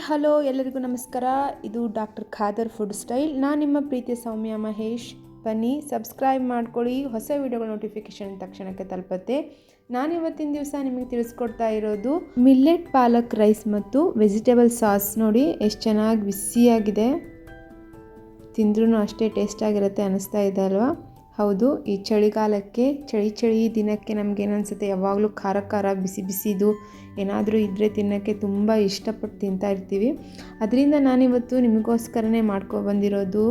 Hello ಎಲ್ಲರಿಗೂ ನಮಸ್ಕಾರ. ಇದು ಡಾಕ್ಟರ್ ಖಾದರ್ ಫುಡ್ ಸ್ಟೈಲ್. ನಾನು ನಿಮ್ಮ ಪ್ರೀತಿಯ ಸೌಮ್ಯ ಮಹೇಶ್. ಬನ್ನಿ ಸಬ್ಸ್ಕ್ರೈಬ್ ಮಾಡ್ಕೊಳ್ಳಿ, ಹೊಸ ವಿಡಿಯೋಗಳ ನೋಟಿಫಿಕೇಷನ್ ತಕ್ಷಣಕ್ಕೆ ತಲುಪತ್ತೆ. ನಾನು ಇವತ್ತಿನ ದಿವಸ ನಿಮಗೆ ತಿಳಿಸ್ಕೊಡ್ತಾ ಇರೋದು ಮಿಲ್ಲೆಟ್ ಪಾಲಕ್ ರೈಸ್ ಮತ್ತು ವೆಜಿಟೇಬಲ್ ಸಾಸ್. ನೋಡಿ ಎಷ್ಟು ಚೆನ್ನಾಗಿ ಬಿಸಿಯಾಗಿದೆ, ತಿಂದ್ರೂ ಅಷ್ಟೇ ಟೇಸ್ಟಾಗಿರುತ್ತೆ ಅನ್ನಿಸ್ತಾ ಇದೆ ಅಲ್ವಾ? ಹೌದು, ಈ ಚಳಿಗಾಲಕ್ಕೆ ಚಳಿ ದಿನಕ್ಕೆ ನಮಗೇನು ಅನಿಸುತ್ತೆ, ಯಾವಾಗಲೂ ಖಾರ ಖಾರ ಬಿಸಿ ಬಿಸಿದು ಏನಾದರೂ ಇದ್ದರೆ ತಿನ್ನೋಕ್ಕೆ ತುಂಬ ಇಷ್ಟಪಟ್ಟು ತಿಂತಾ ಇರ್ತೀವಿ. ಅದರಿಂದ ನಾನಿವತ್ತು ನಿಮಗೋಸ್ಕರನೇ ಬಂದಿರೋದು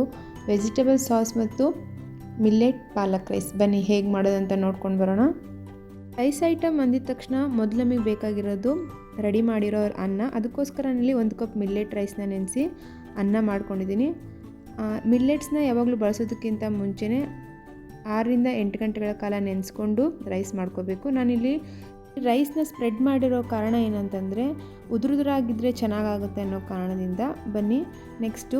ವೆಜಿಟೇಬಲ್ ಸಾಸ್ ಮತ್ತು ಮಿಲ್ಲೆಟ್ ಪಾಲಕ್ ರೈಸ್. ಬನ್ನಿ ಹೇಗೆ ಮಾಡೋದಂತ ನೋಡ್ಕೊಂಡು ಬರೋಣ. ರೈಸ್ ಐಟಮ್ ಅಂದಿದ ತಕ್ಷಣ ಮೊದಲು ನಮಗೆ ಬೇಕಾಗಿರೋದು ರೆಡಿ ಮಾಡಿರೋ ಅನ್ನ. ಅದಕ್ಕೋಸ್ಕರ ನಾನಲ್ಲಿ 1 ಕಪ್ ಮಿಲ್ಲೆಟ್ ರೈಸ್ನ ನೆನೆಸಿ ಅನ್ನ ಮಾಡ್ಕೊಂಡಿದ್ದೀನಿ. ಮಿಲ್ಲೆಟ್ಸ್ನ ಯಾವಾಗಲೂ ಬಳಸೋದಕ್ಕಿಂತ ಮುಂಚೆನೇ 6ರಿಂದ 8 ಗಂಟೆಗಳ ಕಾಲ ನೆನೆಸ್ಕೊಂಡು ರೈಸ್ ಮಾಡ್ಕೋಬೇಕು. ನಾನಿಲ್ಲಿ ರೈಸ್ನ ಸ್ಪ್ರೆಡ್ ಮಾಡಿರೋ ಕಾರಣ ಏನಂತಂದರೆ ಉದುರುದುರಾಗಿದ್ದರೆ ಚೆನ್ನಾಗಾಗುತ್ತೆ ಅನ್ನೋ ಕಾರಣದಿಂದ. ಬನ್ನಿ ನೆಕ್ಸ್ಟು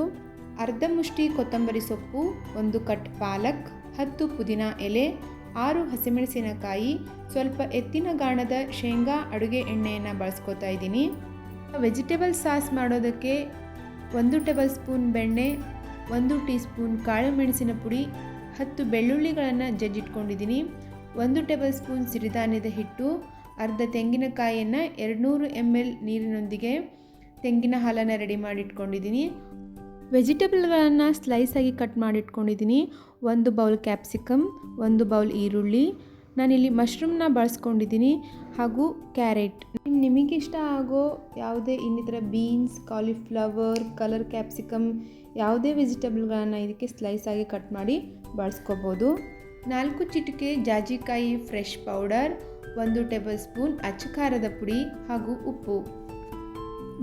ಅರ್ಧ ಮುಷ್ಟಿ ಕೊತ್ತಂಬರಿ ಸೊಪ್ಪು, 1 ಕಟ್ ಪಾಲಕ್, 10 ಪುದೀನ ಎಲೆ, 6 ಹಸಿಮೆಣಸಿನಕಾಯಿ, ಸ್ವಲ್ಪ ಎತ್ತಿನ ಗಾಣದ ಶೇಂಗಾ ಅಡುಗೆ ಎಣ್ಣೆಯನ್ನು ಬಳಸ್ಕೊತಾ ಇದ್ದೀನಿ. ವೆಜಿಟೇಬಲ್ ಸಾಸ್ ಮಾಡೋದಕ್ಕೆ 1 ಟೇಬಲ್ ಸ್ಪೂನ್ ಬೆಣ್ಣೆ, 1 ಟೀ ಸ್ಪೂನ್ ಕಾಳು ಮೆಣಸಿನ ಪುಡಿ, 10 ಬೆಳ್ಳುಳ್ಳಿಗಳನ್ನು ಜಜ್ಜಿಟ್ಕೊಂಡಿದ್ದೀನಿ, 1 ಟೇಬಲ್ ಸ್ಪೂನ್ ಸಿರಿಧಾನ್ಯದ ಹಿಟ್ಟು, ಅರ್ಧ ತೆಂಗಿನಕಾಯಿಯನ್ನು 200 ml ನೀರಿನೊಂದಿಗೆ ತೆಂಗಿನ ಹಾಲನ್ನು ರೆಡಿ ಮಾಡಿಟ್ಕೊಂಡಿದ್ದೀನಿ. ವೆಜಿಟೇಬಲ್ಗಳನ್ನು ಸ್ಲೈಸಾಗಿ ಕಟ್ ಮಾಡಿಟ್ಕೊಂಡಿದ್ದೀನಿ. 1 ಬೌಲ್ ಕ್ಯಾಪ್ಸಿಕಮ್, 1 ಬೌಲ್ ಈರುಳ್ಳಿ, ನಾನಿಲ್ಲಿ ಮಶ್ರೂಮ್ನ ಬಳಸ್ಕೊಂಡಿದ್ದೀನಿ, ಹಾಗೂ ಕ್ಯಾರೆಟ್. ನಿಮಗಿಷ್ಟ ಆಗೋ ಯಾವುದೇ ಇನ್ನಿತರ ಬೀನ್ಸ್, ಕಾಲಿಫ್ಲವರ್, ಕಲರ್ ಕ್ಯಾಪ್ಸಿಕಮ್ ಯಾವುದೇ ವೆಜಿಟೇಬಲ್ಗಳನ್ನು ಇದಕ್ಕೆ ಸ್ಲೈಸಾಗಿ ಕಟ್ ಮಾಡಿ ಬಳಸ್ಕೋಬೋದು. 4 ಚಿಟಿಕೆ ಜಾಜಿಕಾಯಿ ಫ್ರೆಶ್ ಪೌಡರ್, 1 ಟೇಬಲ್ ಸ್ಪೂನ್ ಅಚ್ಚಖಾರದ ಪುಡಿ ಹಾಗೂ ಉಪ್ಪು.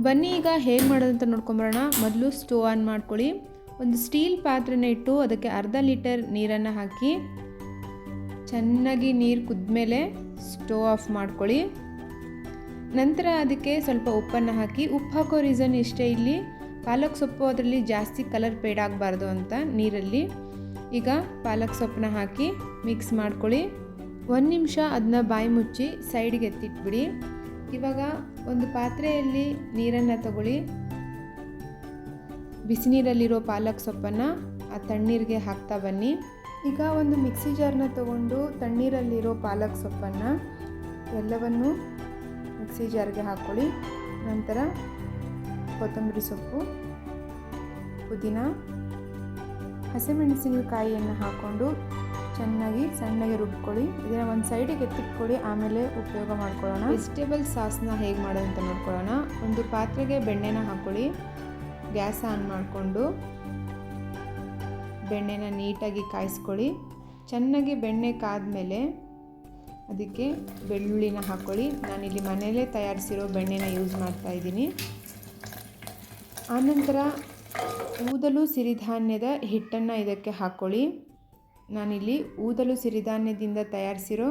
ಬನ್ನಿ ಈಗ ಹೇಗೆ ಮಾಡೋದಂತ ನೋಡ್ಕೊಂಬರೋಣ. ಮೊದಲು ಸ್ಟವ್ ಆನ್ ಮಾಡ್ಕೊಳ್ಳಿ. ಒಂದು ಸ್ಟೀಲ್ ಪಾತ್ರೆನ ಇಟ್ಟು ಅದಕ್ಕೆ ಅರ್ಧ ಲೀಟರ್ ನೀರನ್ನು ಹಾಕಿ ಚೆನ್ನಾಗಿ ನೀರು ಕುದ್ಮೇಲೆ ಸ್ಟವ್ ಆಫ್ ಮಾಡ್ಕೊಳ್ಳಿ. ನಂತರ ಅದಕ್ಕೆ ಸ್ವಲ್ಪ ಉಪ್ಪನ್ನು ಹಾಕಿ, ಉಪ್ಪು ಹಾಕೋ ರೀಸನ್ ಇಷ್ಟೇ, ಇಲ್ಲಿ ಪಾಲಕ್ ಸೊಪ್ಪು ಅದರಲ್ಲಿ ಜಾಸ್ತಿ ಕಲರ್ ಫೇಡ್ ಆಗಬಾರ್ದು ಅಂತ ನೀರಲ್ಲಿ. ಈಗ ಪಾಲಕ್ ಸೊಪ್ಪನ್ನ ಹಾಕಿ ಮಿಕ್ಸ್ ಮಾಡ್ಕೊಳ್ಳಿ. 1 ನಿಮಿಷ ಅದನ್ನ ಬಾಯಿ ಮುಚ್ಚಿ ಸೈಡ್ಗೆ ಎತ್ತಿಟ್ಬಿಡಿ. ಇವಾಗ ಒಂದು ಪಾತ್ರೆಯಲ್ಲಿ ನೀರನ್ನು ತಗೊಳ್ಳಿ. ಬಿಸಿ ನೀರಲ್ಲಿರೋ ಪಾಲಕ್ ಸೊಪ್ಪನ್ನು ಆ ತಣ್ಣೀರಿಗೆ ಹಾಕ್ತಾ ಬನ್ನಿ. ಈಗ ಒಂದು ಮಿಕ್ಸಿ ಜಾರ್ನ ತಗೊಂಡು ತಣ್ಣೀರಲ್ಲಿರೋ ಪಾಲಕ್ ಸೊಪ್ಪನ್ನು ಎಲ್ಲವನ್ನು ಮಿಕ್ಸಿ ಜಾರ್ಗೆ ಹಾಕ್ಕೊಳ್ಳಿ. ನಂತರ ಕೊತ್ತಂಬರಿ ಸೊಪ್ಪು, ಪುದೀನ, ಹಸಿಮೆಣಸಿನಕಾಯಿಯನ್ನು ಹಾಕ್ಕೊಂಡು ಚೆನ್ನಾಗಿ ಸಣ್ಣಗೆ ರುಬ್ಕೊಳ್ಳಿ. ಇದನ್ನು ಒಂದು ಸೈಡಿಗೆ ಎತ್ತಿಟ್ಕೊಳ್ಳಿ, ಆಮೇಲೆ ಉಪಯೋಗ ಮಾಡ್ಕೊಳ್ಳೋಣ. ವೆಜಿಟೇಬಲ್ ಸಾಸ್ನ ಹೇಗೆ ಮಾಡೋದಂತ ನೋಡ್ಕೊಳ್ಳೋಣ. ಒಂದು ಪಾತ್ರೆಗೆ ಬೆಣ್ಣೆನ ಹಾಕ್ಕೊಳ್ಳಿ. ಗ್ಯಾಸ್ ಆನ್ ಮಾಡಿಕೊಂಡು ಬೆಣ್ಣೆನ ನೀಟಾಗಿ ಕಾಯಿಸ್ಕೊಳ್ಳಿ. ಚೆನ್ನಾಗಿ ಬೆಣ್ಣೆ ಕಾದ್ಮೇಲೆ ಅದಕ್ಕೆ ಬೆಳ್ಳುಳ್ಳಿನ ಹಾಕ್ಕೊಳ್ಳಿ. ನಾನಿಲ್ಲಿ ಮನೆಯಲ್ಲೇ ತಯಾರಿಸಿರೋ ಬೆಣ್ಣೆನ ಯೂಸ್ ಮಾಡ್ತಾ ಇದ್ದೀನಿ. ಆನಂತರ ಊದಲು ಸಿರಿಧಾನ್ಯದ ಹಿಟ್ಟನ್ನು ಇದಕ್ಕೆ ಹಾಕ್ಕೊಳ್ಳಿ. ನಾನಿಲ್ಲಿ ಊದಲು ಸಿರಿಧಾನ್ಯದಿಂದ ತಯಾರಿಸಿರೋ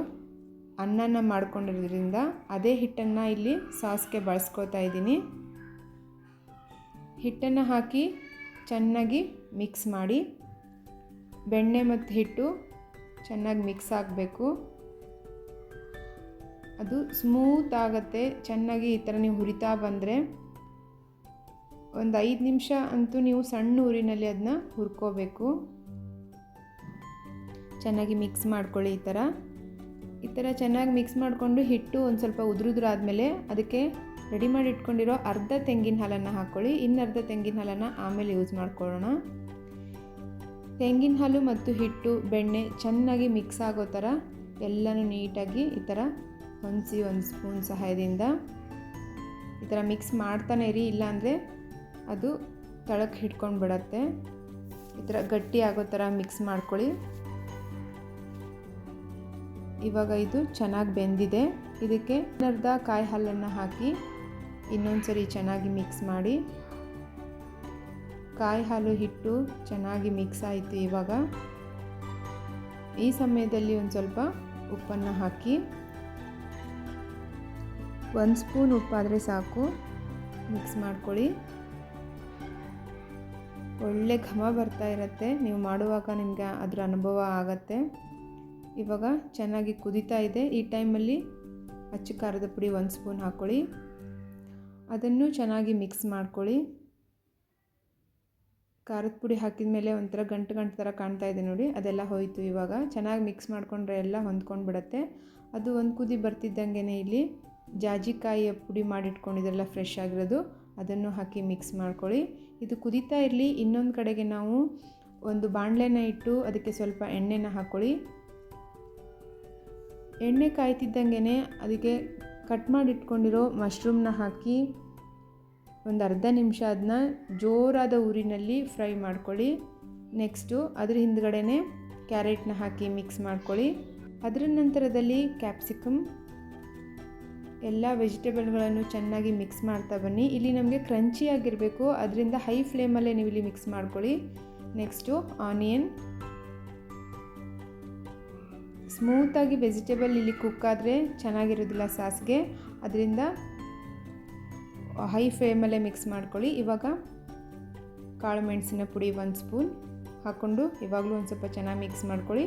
ಅನ್ನನ ಮಾಡ್ಕೊಂಡಿರೋದ್ರಿಂದ ಅದೇ ಹಿಟ್ಟನ್ನು ಇಲ್ಲಿ ಸಾಸ್ಗೆ ಬಳಸ್ಕೊತಾ ಇದ್ದೀನಿ. ಹಿಟ್ಟನ್ನು ಹಾಕಿ ಚೆನ್ನಾಗಿ ಮಿಕ್ಸ್ ಮಾಡಿ. ಬೆಣ್ಣೆ ಮತ್ತು ಹಿಟ್ಟು ಚೆನ್ನಾಗಿ ಮಿಕ್ಸ್ ಆಗಬೇಕು. ಅದು ಸ್ಮೂತ್ ಆಗುತ್ತೆ ಚೆನ್ನಾಗಿ. ಈ ಥರ ನೀವು ಹುರಿತಾ ಬಂದರೆ ಒಂದು 5 ನಿಮಿಷ ಅಂತೂ ನೀವು ಸಣ್ಣ ಊರಿನಲ್ಲಿ ಅದನ್ನ ಹುರ್ಕೋಬೇಕು. ಚೆನ್ನಾಗಿ ಮಿಕ್ಸ್ ಮಾಡ್ಕೊಳ್ಳಿ. ಈ ಥರ ಚೆನ್ನಾಗಿ ಮಿಕ್ಸ್ ಮಾಡಿಕೊಂಡು ಹಿಟ್ಟು ಒಂದು ಸ್ವಲ್ಪ ಉದುರಾದ್ಮೇಲೆ ಅದಕ್ಕೆ ರೆಡಿ ಮಾಡಿ ಇಟ್ಕೊಂಡಿರೋ ಅರ್ಧ ತೆಂಗಿನ ಹಾಲನ್ನು ಹಾಕ್ಕೊಳ್ಳಿ. ಇನ್ನರ್ಧ ತೆಂಗಿನ ಹಾಲನ್ನು ಆಮೇಲೆ ಯೂಸ್ ಮಾಡ್ಕೊಳ್ಳೋಣ. ತೆಂಗಿನ ಹಾಲು ಮತ್ತು ಹಿಟ್ಟು, ಬೆಣ್ಣೆ ಚೆನ್ನಾಗಿ ಮಿಕ್ಸ್ ಆಗೋ ಥರ ಎಲ್ಲನೂ ನೀಟಾಗಿ ಈ ಥರ ಹೊಂದಿಸಿ 1 ಸ್ಪೂನ್ ಸಹಾಯದಿಂದ ಈ ಥರ ಮಿಕ್ಸ್ ಮಾಡ್ತಾನೆ ಇರಿ, ಇಲ್ಲಾಂದರೆ ಅದು ತಳಕ್ಕೆ ಹಿಡ್ಕೊಂಡು ಬಿಡತ್ತೆ. ಈ ಥರ ಗಟ್ಟಿ ಆಗೋ ಥರ ಮಿಕ್ಸ್ ಮಾಡ್ಕೊಳ್ಳಿ. ಇವಾಗ ಇದು ಚೆನ್ನಾಗಿ ಬೆಂದಿದೆ. ಇದಕ್ಕೆ ಅರ್ಧ ಕಾಯಿ ಹಾಲನ್ನು ಹಾಕಿ ಇನ್ನೊಂದು ಸರಿ ಚೆನ್ನಾಗಿ ಮಿಕ್ಸ್ ಮಾಡಿ. ಕಾಯಿ ಹಾಲು ಹಿಟ್ಟು ಚೆನ್ನಾಗಿ ಮಿಕ್ಸ್ ಆಯಿತು. ಇವಾಗ ಈ ಸಮಯದಲ್ಲಿ ಒಂದು ಸ್ವಲ್ಪ ಉಪ್ಪನ್ನು ಹಾಕಿ, 1 ಸ್ಪೂನ್ ಉಪ್ಪಾದರೆ ಸಾಕು. ಮಿಕ್ಸ್ ಮಾಡ್ಕೊಳ್ಳಿ. ಒಳ್ಳೆ ಘಮ ಬರ್ತಾ ಇರುತ್ತೆ. ನೀವು ಮಾಡುವಾಗ ನಿಮಗೆ ಅದರ ಅನುಭವ ಆಗುತ್ತೆ. ಇವಾಗ ಚೆನ್ನಾಗಿ ಕುದೀತಾ ಇದೆ. ಈ ಟೈಮಲ್ಲಿ ಅಚ್ಚ ಖಾರದ ಪುಡಿ 1 ಸ್ಪೂನ್ ಹಾಕ್ಕೊಳ್ಳಿ. ಅದನ್ನು ಚೆನ್ನಾಗಿ ಮಿಕ್ಸ್ ಮಾಡ್ಕೊಳ್ಳಿ. ಖಾರದ ಪುಡಿ ಹಾಕಿದ ಮೇಲೆ ಒಂಥರ ಗಂಟು ಥರ ಕಾಣ್ತಾ ಇದೆ ನೋಡಿ, ಅದೆಲ್ಲ ಹೋಯಿತು. ಇವಾಗ ಚೆನ್ನಾಗಿ ಮಿಕ್ಸ್ ಮಾಡಿಕೊಂಡ್ರೆ ಎಲ್ಲ ಹೊಂದ್ಕೊಂಡು ಬಿಡುತ್ತೆ. ಅದು ಒಂದು ಕುದಿ ಬರ್ತಿದ್ದಂಗೆ ಇಲ್ಲಿ ಜಾಜಿಕಾಯಿಯ ಪುಡಿ ಮಾಡಿಟ್ಕೊಂಡಿದ್ರಲ್ಲ ಫ್ರೆಶ್ ಆಗಿರೋದು, ಅದನ್ನು ಹಾಕಿ ಮಿಕ್ಸ್ ಮಾಡ್ಕೊಳ್ಳಿ. ಇದು ಕುದೀತಾ ಇರಲಿ. ಇನ್ನೊಂದು ಕಡೆಗೆ ನಾವು ಒಂದು ಬಾಣಲೆನ ಇಟ್ಟು ಅದಕ್ಕೆ ಸ್ವಲ್ಪ ಎಣ್ಣೆನ ಹಾಕ್ಕೊಳ್ಳಿ. ಎಣ್ಣೆ ಕಾಯ್ತಿದ್ದಂಗೆ ಅದಕ್ಕೆ ಕಟ್ ಮಾಡಿಟ್ಕೊಂಡಿರೋ ಮಶ್ರೂಮ್ನ ಹಾಕಿ ಒಂದು ಅರ್ಧ ನಿಮಿಷ ಅದನ್ನ ಜೋರಾದ ಊರಿನಲ್ಲಿ ಫ್ರೈ ಮಾಡ್ಕೊಳ್ಳಿ. ನೆಕ್ಸ್ಟು ಅದ್ರ ಹಿಂದ್ಗಡೆನೇ ಕ್ಯಾರೆಟ್ನ ಹಾಕಿ ಮಿಕ್ಸ್ ಮಾಡ್ಕೊಳ್ಳಿ. ಅದರ ನಂತರದಲ್ಲಿ ಕ್ಯಾಪ್ಸಿಕಮ್, ಎಲ್ಲ ವೆಜಿಟೇಬಲ್ಗಳನ್ನು ಚೆನ್ನಾಗಿ ಮಿಕ್ಸ್ ಮಾಡ್ತಾ ಬನ್ನಿ. ಇಲ್ಲಿ ನಮಗೆ ಕ್ರಂಚಿಯಾಗಿರಬೇಕು, ಅದರಿಂದ ಹೈ ಫ್ಲೇಮಲ್ಲೇ ನೀವು ಇಲ್ಲಿ ಮಿಕ್ಸ್ ಮಾಡ್ಕೊಳ್ಳಿ. Next onion. ಸ್ಮೂತಾಗಿ ವೆಜಿಟೇಬಲ್ ಇಲ್ಲಿ ಕುಕ್ ಆದರೆ ಚೆನ್ನಾಗಿರೋದಿಲ್ಲ ಸಾಸ್ಗೆ, ಅದರಿಂದ ಹೈ ಫ್ಲೇಮಲ್ಲೇ ಮಿಕ್ಸ್ ಮಾಡ್ಕೊಳ್ಳಿ. ಇವಾಗ ಕಾಳು ಮೆಣಸಿನ ಪುಡಿ 1 ಸ್ಪೂನ್ ಹಾಕ್ಕೊಂಡು ಇವಾಗಲೂ ಒಂದು ಸ್ವಲ್ಪ ಚೆನ್ನಾಗಿ ಮಿಕ್ಸ್ ಮಾಡ್ಕೊಳ್ಳಿ.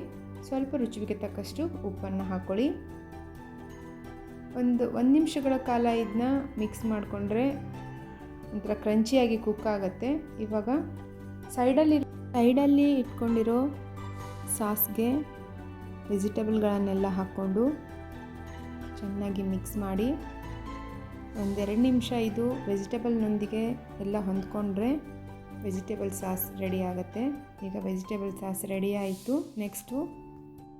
ಸ್ವಲ್ಪ ರುಚಿಗೆ ತಕ್ಕಷ್ಟು ಉಪ್ಪನ್ನು ಹಾಕ್ಕೊಳ್ಳಿ. ಒಂದು ನಿಮಿಷಗಳ ಕಾಲ ಇದನ್ನ ಮಿಕ್ಸ್ ಮಾಡಿಕೊಂಡ್ರೆ ಒಂಥರ ಕ್ರಂಚಿಯಾಗಿ ಕುಕ್ ಆಗುತ್ತೆ. ಇವಾಗ ಸೈಡಲ್ಲಿ ಇಟ್ಕೊಂಡಿರೋ ಸಾಸ್ಗೆ ವೆಜಿಟೇಬಲ್ಗಳನ್ನೆಲ್ಲ ಹಾಕ್ಕೊಂಡು ಚೆನ್ನಾಗಿ ಮಿಕ್ಸ್ ಮಾಡಿ 1-2 ನಿಮಿಷ ಇದು ವೆಜಿಟೇಬಲ್ನೊಂದಿಗೆ ಎಲ್ಲ ಹೊಂದ್ಕೊಂಡ್ರೆ ವೆಜಿಟೇಬಲ್ ಸಾಸ್ ರೆಡಿ ಆಗುತ್ತೆ. ಈಗ ವೆಜಿಟೇಬಲ್ ಸಾಸ್ ರೆಡಿ ಆಯಿತು. ನೆಕ್ಸ್ಟು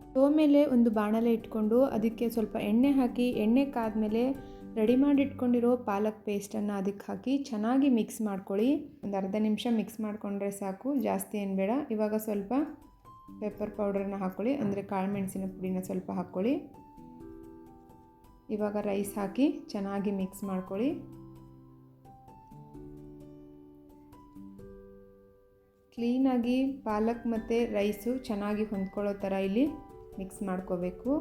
ಸ್ಟವ್ ಮೇಲೆ ಒಂದು ಬಾಣಲೆ ಇಟ್ಕೊಂಡು ಅದಕ್ಕೆ ಸ್ವಲ್ಪ ಎಣ್ಣೆ ಹಾಕಿ, ಎಣ್ಣೆ ಕಾದ್ಮೇಲೆ ರೆಡಿ ಮಾಡಿಟ್ಕೊಂಡಿರೋ ಪಾಲಕ್ ಪೇಸ್ಟನ್ನು ಅದಕ್ಕೆ ಹಾಕಿ ಚೆನ್ನಾಗಿ ಮಿಕ್ಸ್ ಮಾಡ್ಕೊಳ್ಳಿ. ಒಂದು ಅರ್ಧ ನಿಮಿಷ ಮಿಕ್ಸ್ ಮಾಡಿಕೊಂಡ್ರೆ ಸಾಕು, ಜಾಸ್ತಿ ಏನು ಬೇಡ. ಇವಾಗ ಸ್ವಲ್ಪ ಪೆಪ್ಪರ್ ಪೌಡರನ್ನ ಹಾಕ್ಕೊಳ್ಳಿ, ಅಂದರೆ ಕಾಳು ಮೆಣಸಿನ ಪುಡಿನ ಸ್ವಲ್ಪ ಹಾಕ್ಕೊಳ್ಳಿ. ಇವಾಗ ರೈಸ್ ಹಾಕಿ ಚೆನ್ನಾಗಿ ಮಿಕ್ಸ್ ಮಾಡ್ಕೊಳ್ಳಿ. ಕ್ಲೀನಾಗಿ ಪಾಲಕ್ ಮತ್ತು ರೈಸು ಚೆನ್ನಾಗಿ ಹೊಂದ್ಕೊಳ್ಳೋ ಥರ ಇಲ್ಲಿ ಮಿಕ್ಸ್ ಮಾಡ್ಕೋಬೇಕು.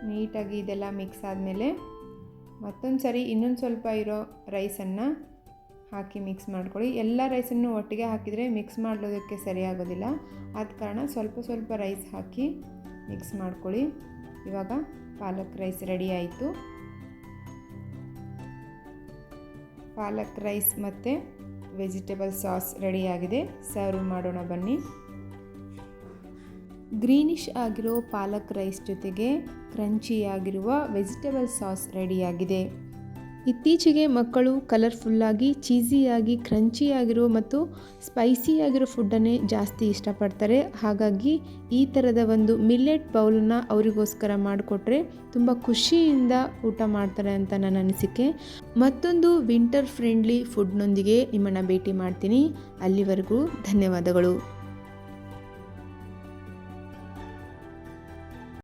ನೀಟಾಗಿ ಇದೆಲ್ಲ ಮಿಕ್ಸ್ ಆದಮೇಲೆ ಮತ್ತೊಂದು ಸರಿ ಇನ್ನೊಂದು ಸ್ವಲ್ಪ ಇರೋ ರೈಸನ್ನು ಹಾಕಿ ಮಿಕ್ಸ್ ಮಾಡ್ಕೊಳ್ಳಿ. ಎಲ್ಲ ರೈಸನ್ನು ಒಟ್ಟಿಗೆ ಹಾಕಿದರೆ ಮಿಕ್ಸ್ ಮಾಡೋದಕ್ಕೆ ಸರಿಯಾಗೋದಿಲ್ಲ, ಆದ ಕಾರಣ ಸ್ವಲ್ಪ ರೈಸ್ ಹಾಕಿ ಮಿಕ್ಸ್ ಮಾಡ್ಕೊಳ್ಳಿ. ಇವಾಗ ಪಾಲಕ್ ರೈಸ್ ರೆಡಿ ಆಯಿತು. ಪಾಲಕ್ ರೈಸ್ ಮತ್ತು ವೆಜಿಟೇಬಲ್ ಸಾಸ್ ರೆಡಿಯಾಗಿದೆ. ಸರ್ವ್ ಮಾಡೋಣ ಬನ್ನಿ. ಗ್ರೀನಿಶ್ ಆಗಿರೋ ಪಾಲಕ್ ರೈಸ್ ಜೊತೆಗೆ ಕ್ರಂಚಿಯಾಗಿರುವ ವೆಜಿಟೇಬಲ್ ಸಾಸ್ ರೆಡಿಯಾಗಿದೆ. ಇತ್ತೀಚೆಗೆ ಮಕ್ಕಳು ಕಲರ್ಫುಲ್ಲಾಗಿ, ಚೀಸಿಯಾಗಿ, ಕ್ರಂಚಿಯಾಗಿರೋ ಮತ್ತು ಸ್ಪೈಸಿಯಾಗಿರೋ ಫುಡ್ಡನ್ನೇ ಜಾಸ್ತಿ ಇಷ್ಟಪಡ್ತಾರೆ. ಹಾಗಾಗಿ ಈ ಥರದ ಒಂದು ಮಿಲ್ಲೆಟ್ ಬೌಲನ್ನು ಅವರಿಗೋಸ್ಕರ ಮಾಡಿಕೊಟ್ರೆ ತುಂಬ ಖುಷಿಯಿಂದ ಊಟ ಮಾಡ್ತಾರೆ ಅಂತ ನನ್ನ ಅನಿಸಿಕೆ. ಮತ್ತೊಂದು ವಿಂಟರ್ ಫ್ರೆಂಡ್ಲಿ ಫುಡ್ನೊಂದಿಗೆ ನಿಮ್ಮನ್ನು ಭೇಟಿ ಮಾಡ್ತೀನಿ. ಅಲ್ಲಿವರೆಗೂ ಧನ್ಯವಾದಗಳು.